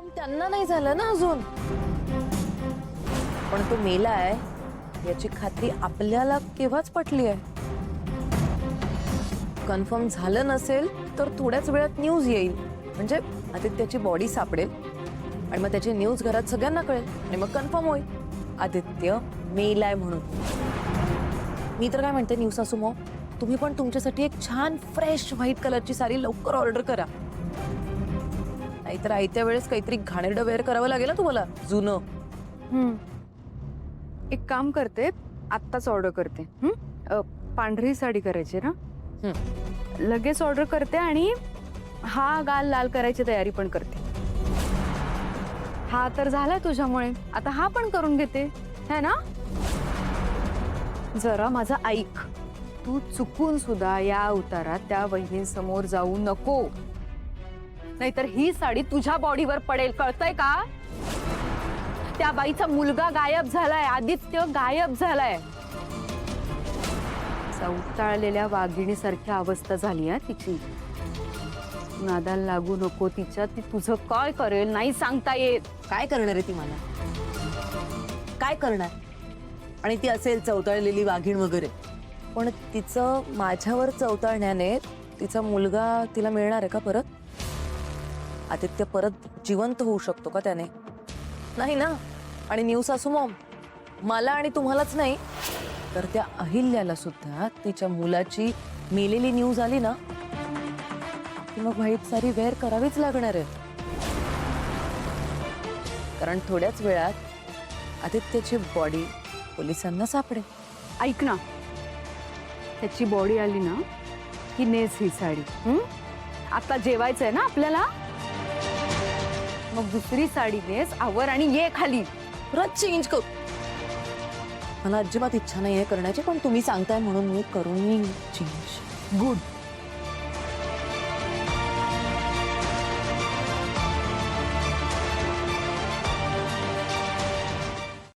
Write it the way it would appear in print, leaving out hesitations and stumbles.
पण त्यांना नाही झालं ना अजून. पण तो मेलाय याची खात्री आपल्याला केव्हाच पटली आहे. कन्फर्म झालं नसेल तर थोड्याच वेळात न्यूज येईल, म्हणजे आदित्याची बॉडी सापडेल आणि मग त्याची न्यूज घरात सगळ्यांना कळेल आणि मग कन्फर्म होईल आदित्य मेलाय म्हणून. मी तर काय म्हणते न्यूज असू मग तुम्ही पण तुमच्यासाठी एक छान फ्रेश व्हाईट कलरची साडी लवकर ऑर्डर करा. नाहीतर आयत्या वेळेस काहीतरी घाणेरडं वेअर करावं लागेल ना तुम्हाला जुनं. एक काम करते, आत्ताच ऑर्डर करते. पांढरी साडी करायची ना, लगेच ऑर्डर करते आणि हा गाल लाल करायची तयारी पण करते. हा तर झालाय तुझ्यामुळे, आता हा पण करून घेते है ना. जरा माझं ऐक, तू चुकून सुद्धा या अवतारात त्या वहिनींसमोर जाऊ नको, नाहीतर ही साडी तुझ्या बॉडीवर पडेल, कळतंय का. त्या बाईचा मुलगा गायब झालाय, आदित्य गायब झालाय. चवताळलेल्या वाघिणीसारखी अवस्था झाली आहे तिची. नादाला लागू नको तिच्या, ती तुझं काय करेल नाही सांगता येत. काय करणार आहे ती मला, काय करणार. आणि ती असेल चवताळलेली वाघीण वगैरे, पण तिचं माझ्यावर चवताळण्याने तिचा मुलगा तिला मिळणार आहे का परत. आदित्य परत जिवंत होऊ शकतो का त्याने, नाही ना. आणि न्यूज असू मॉम, मला आणि तुम्हालाच नाही तर त्या अहिल्याला सुद्धा तिच्या मुलाची मेलेली न्यूज आली ना की मग व्हाईट साडी वेअर करावीच लागणार आहे. कारण थोड्याच वेळात आदित्यची बॉडी पोलिसांना सापडेल. ऐक ना, त्याची बॉडी आली ना की नेस ही साडी. आता जेवायचंय ना आपल्याला, मग दुसरी साडी नेस, आवर आणि ये खाली. परत चेंज करू. मला अजिबात इच्छा नाही आहे करण्याची, पण तुम्ही सांगताय म्हणून मी करून चेंज. गुड.